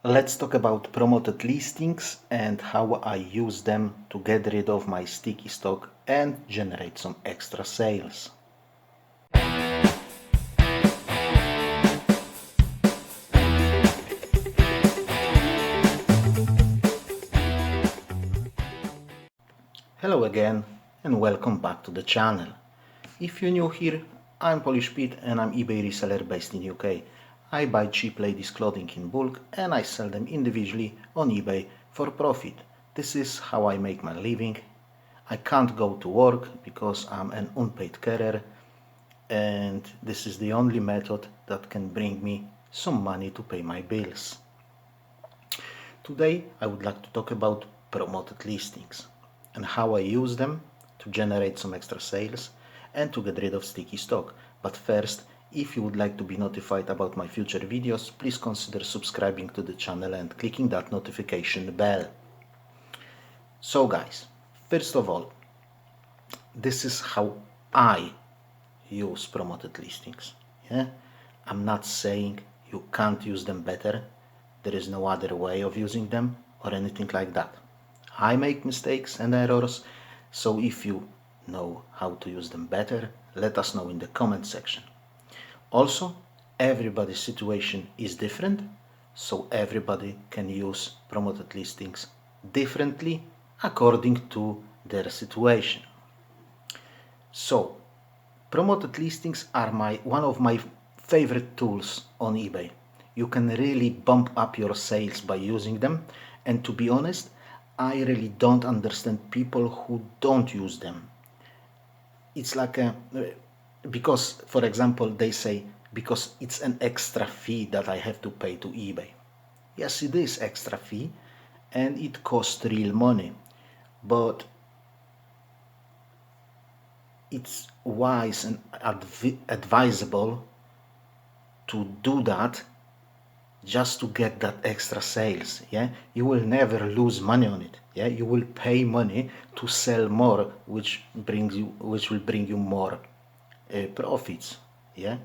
Let's talk about promoted listings and how I use them to get rid of my sticky stock and generate some extra sales. Hello again and welcome back to the channel. If you're new here, I'm Polish Pete and I'm eBay reseller based in UK. I buy cheap ladies clothing in bulk and I sell them individually on eBay for profit. This is how I make my living. I can't go to work because I'm an unpaid carer, and this is the only method that can bring me some money to pay my bills. Today I would like to talk about promoted listings and how I use them to generate some extra sales and to get rid of sticky stock. But first, if you would like to be notified about my future videos, please consider subscribing to the channel and clicking that notification bell. So guys, first of all, this is how I use promoted listings. Yeah? I'm not saying you can't use them better. There is no other way of using them or anything like that. I make mistakes and errors, so if you know how to use them better, let us know in the comment section. Also, everybody's situation is different, so everybody can use promoted listings differently according to their situation. So, promoted listings are one of my favorite tools on eBay. You can really bump up your sales by using them, and to be honest, I really don't understand people who don't use them. It's like because, for example, they say, because it's an extra fee that I have to pay to eBay. Yes, it is extra fee, and it costs real money, but it's wise and advisable to do that just to get that extra sales. Yeah, you will never lose money on it. Yeah, you will pay money to sell more, which will bring you more profits. Yeah,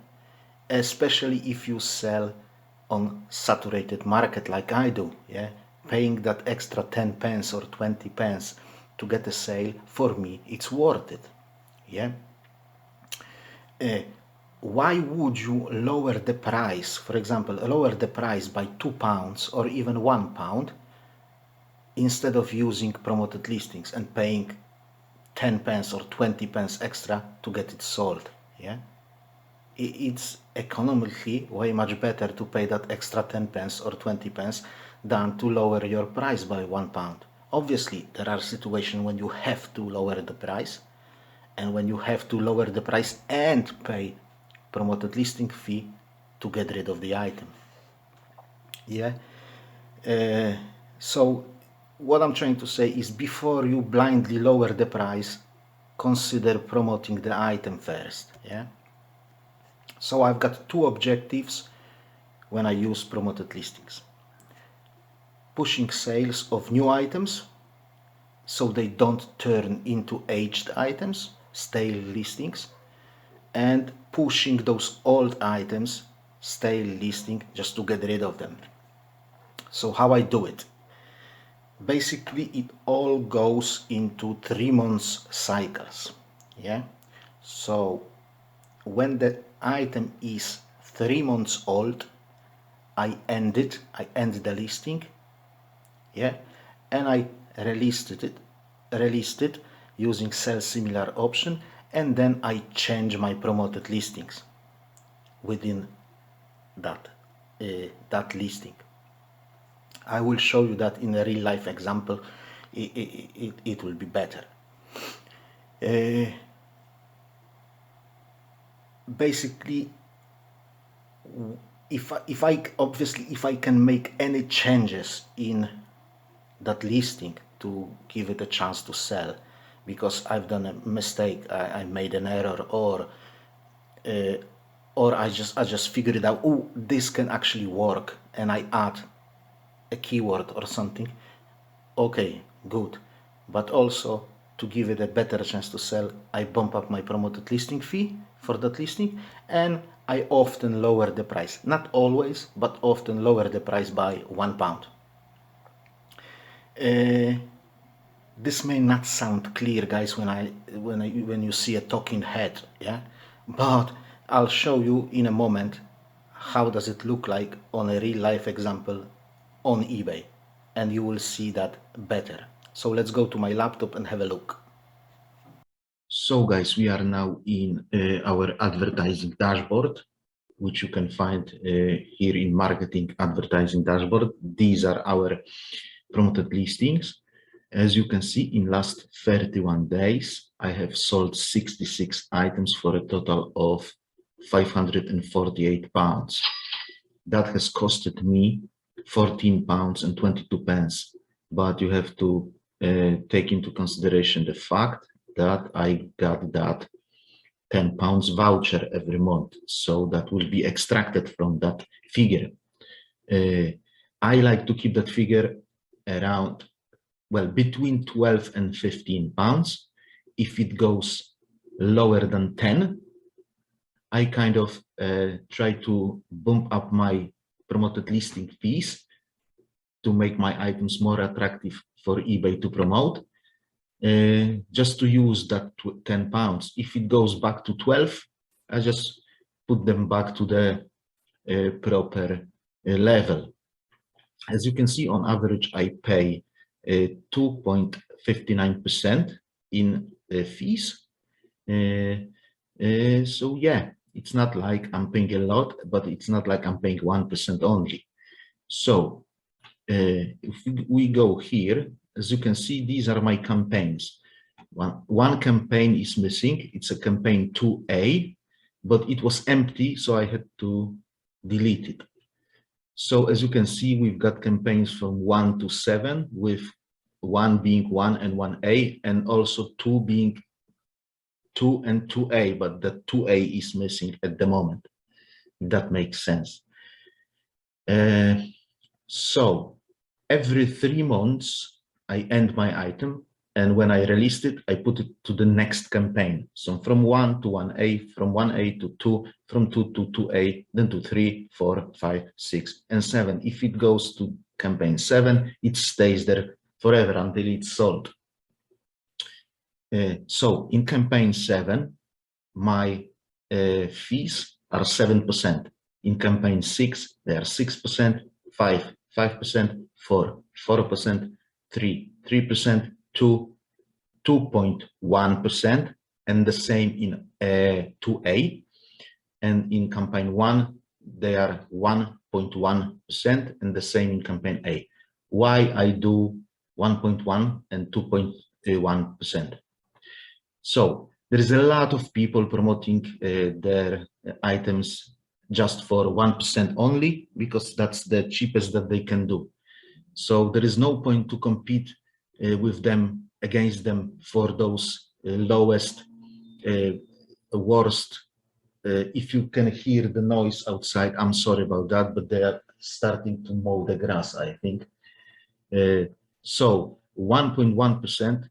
especially if you sell on saturated market like I do. Yeah, paying that extra 10 pence or 20 pence to get a sale, for me it's worth it. Yeah. Why would you lower the price, for example, lower the price by £2 or even £1 instead of using promoted listings and paying 10 pence or 20 pence extra to get it sold? Yeah, it's economically way much better to pay that extra 10 pence or 20 pence than to lower your price by £1. Obviously, there are situations when you have to lower the price, and when you have to lower the price and pay promoted listing fee to get rid of the item. Yeah. So what I'm trying to say is, before you blindly lower the price, consider promoting the item first. Yeah. So I've got two objectives when I use promoted listings: pushing sales of new items so they don't turn into aged items, stale listings, and pushing those old items, stale listing, just to get rid of them. So how I do it? Basically, it all goes into 3 months cycles. Yeah. So when the item is 3 months old, I end the listing. Yeah. And I released it using sell similar option, and then I change my promoted listings within that listing. I will show you that in a real life example. It will be better. Basically, if I can make any changes in that listing to give it a chance to sell, because I've done a mistake, I made an error, or I just figured it out, oh, this can actually work, and I add a keyword or something, okay, good. But also, to give it a better chance to sell, I bump up my promoted listing fee for that listing, and I often lower the price. Not always, but often lower the price by £1. This may not sound clear, guys, when you see a talking head, yeah, but I'll show you in a moment how does it look like on a real life example on eBay, and you will see that better. So let's go to my laptop and have a look. So guys, we are now in our advertising dashboard, which you can find here in marketing advertising dashboard. These are our promoted listings. As you can see, in last 31 days, I have sold 66 items for a total of £548. That has costed me £14.22. But you have to take into consideration the fact that I got that £10 voucher every month. So that will be extracted from that figure. I like to keep that figure around, well, between 12 and 15 pounds. If it goes lower than 10, I kind of try to bump up my promoted listing fees to make my items more attractive for eBay to promote, just to use that £10. If it goes back to 12, I just put them back to the proper level. As you can see, on average, I pay 2.59% in fees. So yeah, it's not like I'm paying a lot, but it's not like I'm paying 1% only. So if we go here, as you can see, these are my campaigns. One campaign is missing. It's a campaign 2A, but it was empty, so I had to delete it. So as you can see, we've got campaigns from 1 to 7, with 1 being 1 and 1A, and also 2 being 2 and 2A, but the 2A is missing at the moment, if that makes sense. So every 3 months, I end my item, and when I released it, I put it to the next campaign. So from 1 to 1A, from 1A to 2, from 2 to 2A, then to 3, 4, 5, 6, and 7. If it goes to campaign 7, it stays there forever until it's sold. So in campaign 7, my fees are 7%. In campaign 6, they are 6%, 5, 5%, 4, 4%, 3, 3%, 2, 2.1%, and the same in 2A. And in campaign 1, they are 1.1%, and the same in campaign A. Why I do 1.1 and 2.1%? So there is a lot of people promoting their items just for 1% only, because that's the cheapest that they can do. So there is no point to compete with them, against them, for those lowest, worst. If you can hear the noise outside, I'm sorry about that, but they are starting to mow the grass, I think. So 1.1%,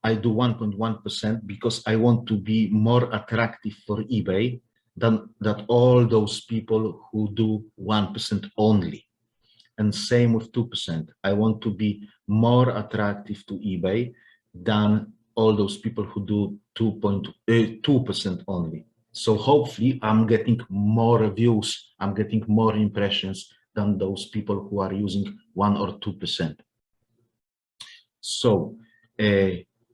I do 1.1% because I want to be more attractive for eBay than that all those people who do 1% only. And same with 2%. I want to be more attractive to eBay than all those people who do 2% only. So hopefully I'm getting more views, I'm getting more impressions than those people who are using 1 or 2%. So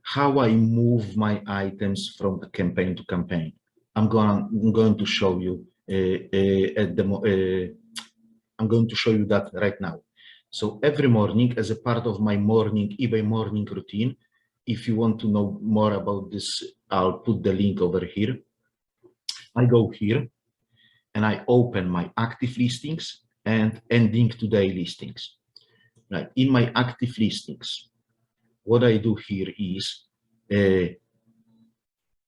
how I move my items from campaign to campaign, I'm going to show you I'm going to show you that right now. So every morning, as a part of my eBay morning routine, if you want to know more about this, I'll put the link over here. I go here and I open my active listings and ending today listings. Right. In my active listings, what I do here is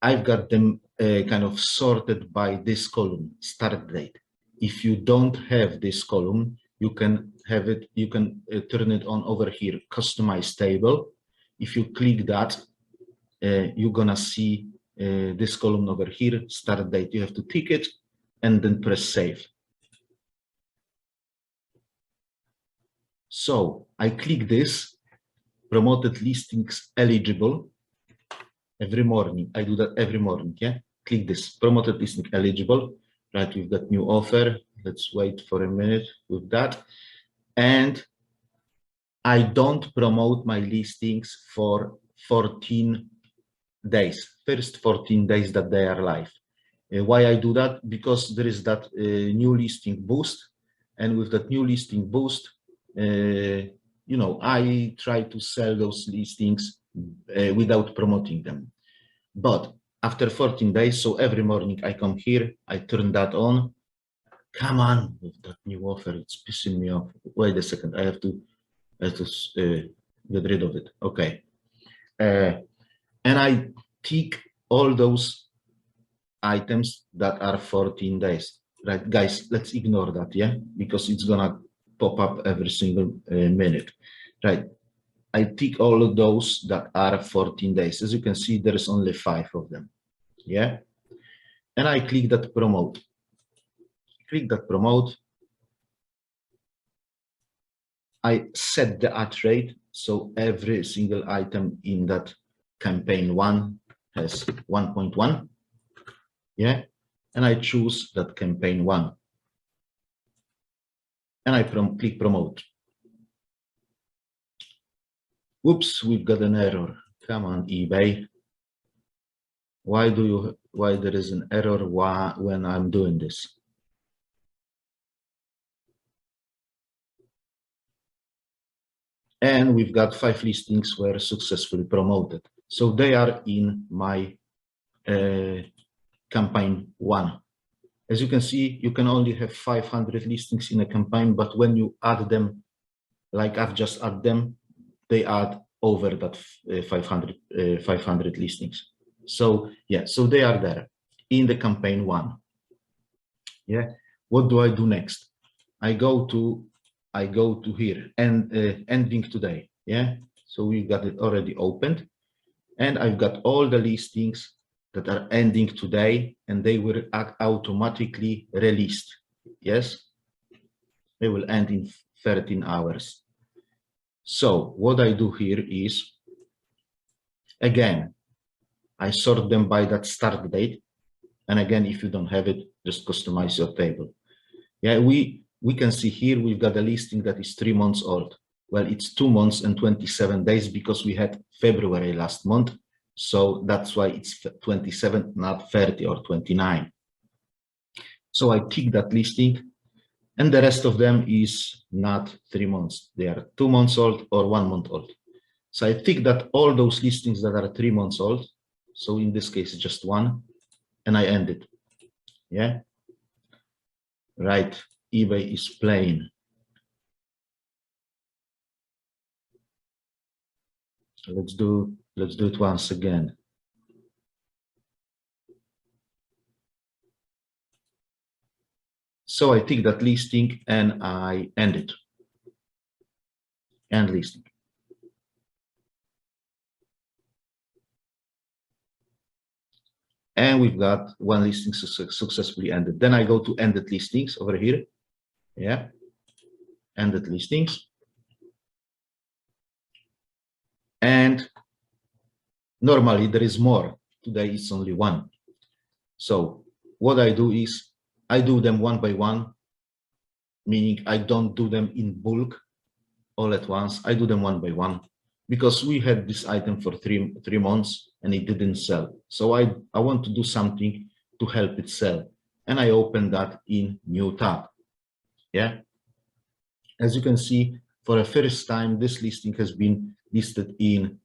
I've got them kind of sorted by this column, start date. If you don't have this column, you can have it, you can turn it on over here, customize table. If you click that, you're gonna see this column over here, start date. You have to tick it and then press save. So I click this, promoted listings eligible. Every morning, I do that every morning, yeah? Click this, promoted listing eligible. Right, we've got new offer. Let's wait for a minute with that. And I don't promote my listings for 14 days, first 14 days that they are live. Why I do that? Because there is that new listing boost. And with that new listing boost, you know, I try to sell those listings without promoting them. But after 14 days, so every morning I come here, I turn that on. Come on with that new offer, it's pissing me off. Wait a second, I have to get rid of it. Okay. And I tick all those items that are 14 days. Right, guys, let's ignore that, yeah? Because it's gonna pop up every single minute. Right, I tick all of those that are 14 days. As you can see, there is only 5 of them, yeah? And I click that promote. Click that promote. I set the ad rate, so every single item in that campaign 1 has 1.1, yeah? And I choose that campaign 1. And I click promote. Whoops, we've got an error. Come on, eBay. Why there is an error when I'm doing this? And we've got 5 listings were successfully promoted. So they are in my campaign 1. As you can see, you can only have 500 listings in a campaign, but when you add them, like I've just added them, they add over that 500 listings. So yeah, so they are there in the campaign 1. Yeah, what do I do next? I go to here and ending today. Yeah, so we got it already opened, and I've got all the listings that are ending today, and they will automatically released. Yes, they will end in 13 hours. So what I do here is, again, I sort them by that start date. And again, if you don't have it, just customize your table. Yeah, we can see here we've got a listing that is 3 months old. Well, it's 2 months and 27 days because we had February last month. So that's why it's 27, not 30 or 29. So I tick that listing, and the rest of them is not 3 months. They are 2 months old or 1 month old. So I tick that all those listings that are 3 months old. So in this case, just 1, and I end it. Yeah. Right. eBay is playing. Let's do it once again. So I tick that listing and I end it. End listing. And we've got 1 listing successfully ended. Then I go to ended listings over here. Yeah. Ended listings. And normally there is more. Today it's only 1. So what I do is I do them one by one, meaning I don't do them in bulk all at once. I do them one by one because we had this item for three months and it didn't sell. So I want to do something to help it sell. And I open that in new tab. Yeah. As you can see, for the first time, this listing has been listed in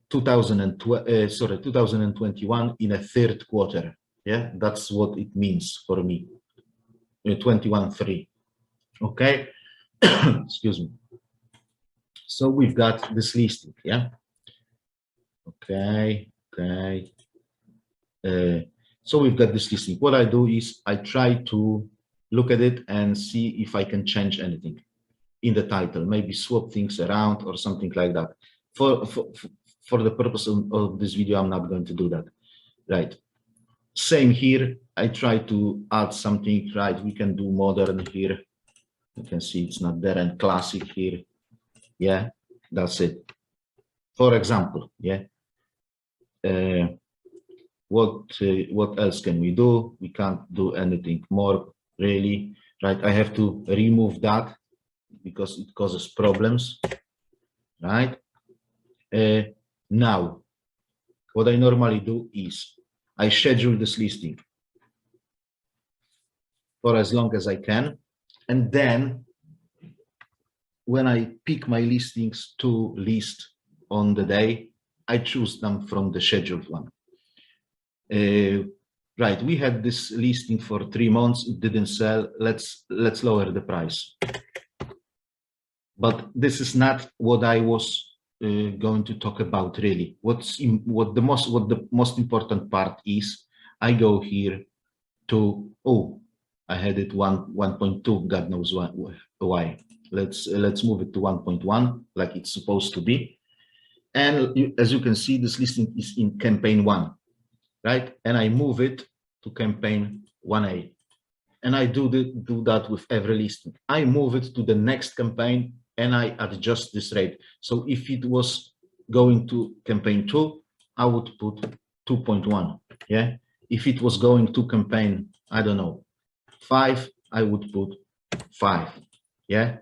2021 in a 3rd quarter. Yeah, that's what it means for me. 21.3. Okay. Excuse me. So we've got this listing. Yeah. Okay. Okay. So we've got this listing. What I do is I try to look at it and see if I can change anything in the title, maybe swap things around or something like that. for the purpose of this video, I'm not going to do that, right? Same here, I try to add something, right? We can do modern here. You can see it's not there, and classic here. Yeah, that's it. For example, yeah. What else can we do? We can't do anything more, really, right? I have to remove that because it causes problems, right? Now, what I normally do is I schedule this listing for as long as I can, and then when I pick my listings to list on the day, I choose them from the scheduled one. Right, we had this listing for 3 months, it didn't sell. Let's lower the price. But this is not what I was going to talk about really. What the most important part is, I go here to, oh, I had it 1.2, God knows why. Let's move it to 1.1 like it's supposed to be. And as you can see, this listing is in campaign 1, right? And I move it to campaign 1A. And I do that with every listing. I move it to the next campaign and I adjust this rate. So if it was going to campaign 2, I would put 2.1. Yeah. If it was going to campaign, I don't know, 5, I would put 5. Yeah.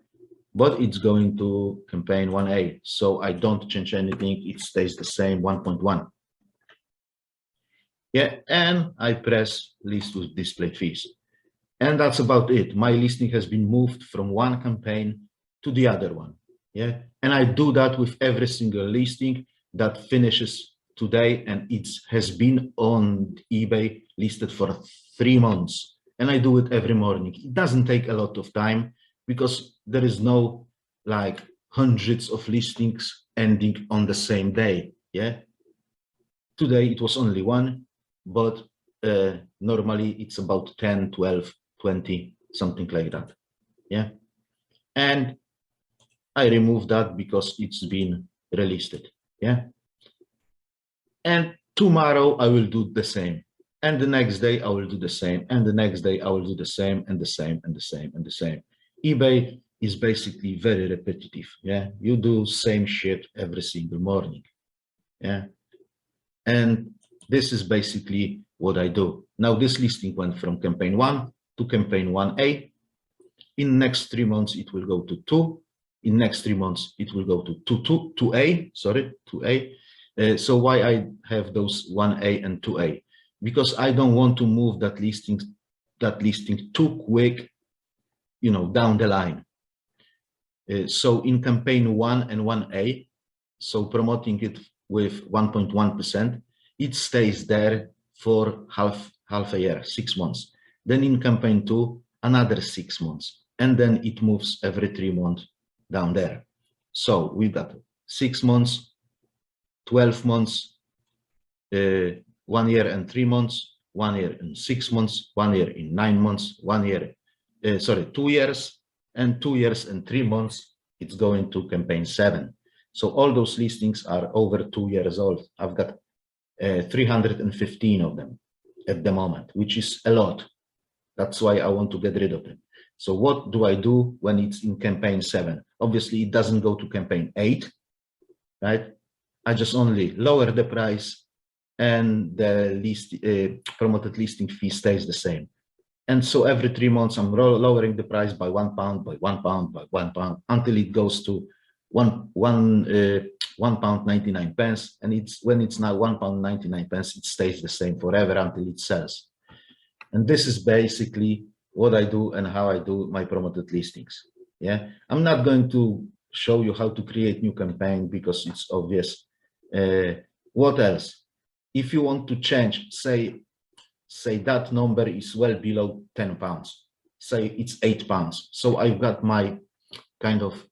But it's going to campaign 1A. So I don't change anything. It stays the same, 1.1. Yeah. And I press list with display fees. And that's about it. My listing has been moved from one campaign to the other one. Yeah. And I do that with every single listing that finishes today, and it has been on eBay listed for 3 months. And I do it every morning. It doesn't take a lot of time because there is no like hundreds of listings ending on the same day. Yeah. Today it was only one, but normally it's about 10, 12, 20, something like that. Yeah. And I remove that because it's been released. Yeah. And tomorrow I will do the same. And the next day I will do the same. And the next day I will do the same and the same and the same and the same. eBay is basically very repetitive. Yeah. You do same shit every single morning. Yeah. And this is basically what I do. Now this listing went from campaign 1 to campaign 1A. In next 3 months, it will go to 2. In next 3 months, it will go to 2A, sorry, 2A. So why I have those 1A and 2A? Because I don't want to move that listing too quick, you know, down the line. So in campaign 1 and 1A, so promoting it with 1.1%, it stays there for half a year, 6 months. Then in campaign 2, another 6 months. And then it moves every 3 months down there. So we've got 6 months, 12 months, 1 year and 3 months, 1 year and 6 months, 1 year in 9 months, 1 year, 2 years, and 2 years and 3 months, it's going to campaign 7. So all those listings are over 2 years old. I've got 315 of them at the moment, which is a lot. That's why I want to get rid of them. So what do I do when it's in campaign 7? Obviously, it doesn't go to campaign 8, right? I just only lower the price and the promoted listing fee stays the same. And so every 3 months, I'm lowering the price by £1, by £1, by £1, until it goes to £1.99. And when it's now £1.99, it stays the same forever until it sells. And this is basically what I do and how I do my promoted listings. Yeah, I'm not going to show you how to create new campaign because it's obvious. What else? If you want to change, say that number is well below £10, say it's £8. So I've got my kind of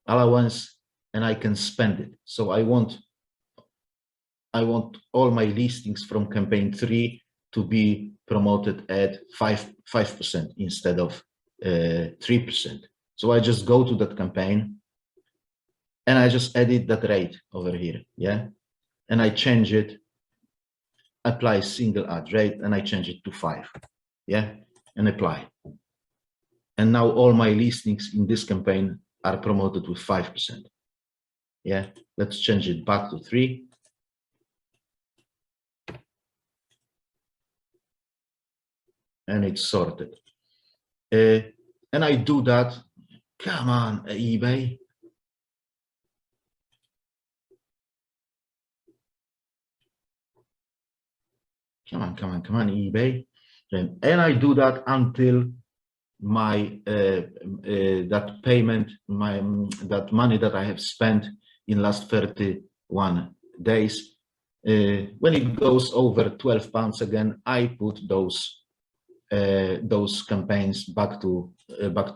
allowance and I can spend it. So I want all my listings from campaign 3 to be promoted at 5% instead of 3%. So I just go to that campaign and I just edit that rate over here, yeah, and I change it, apply single ad rate, and I change it to 5, yeah, and apply. And now all my listings in this campaign are promoted with 5%. Yeah, let's change it back to 3. And it's sorted. And I do that. Come on, eBay. Come on, eBay. And I do that until my that payment, my that money that I have spent in last 31 days, when it goes over £12 again, I put those campaigns back to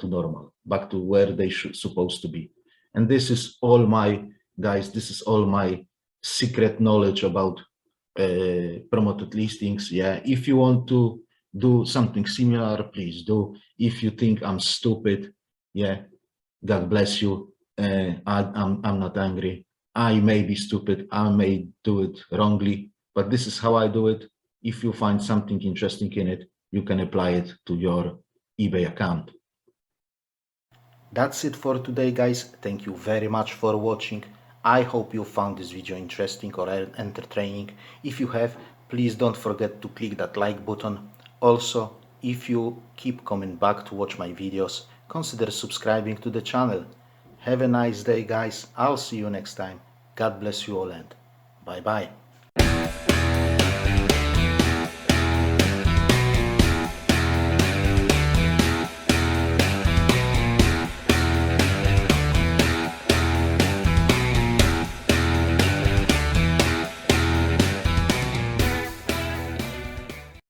normal, back to where they should supposed to be. And this is all my guys. This is all my secret knowledge about promoted listings. Yeah, if you want to do something similar, please do. If you think I'm stupid, yeah, God bless you. I'm not angry. I may be stupid. I may do it wrongly, but this is how I do it. If you find something interesting in it, you can apply it to your eBay account. That's it for today, guys. Thank you very much for watching. I hope you found this video interesting or entertaining. If you have, please don't forget to click that like button. Also, if you keep coming back to watch my videos, consider subscribing to the channel. Have a nice day, guys. I'll see you next time. God bless you all and bye bye.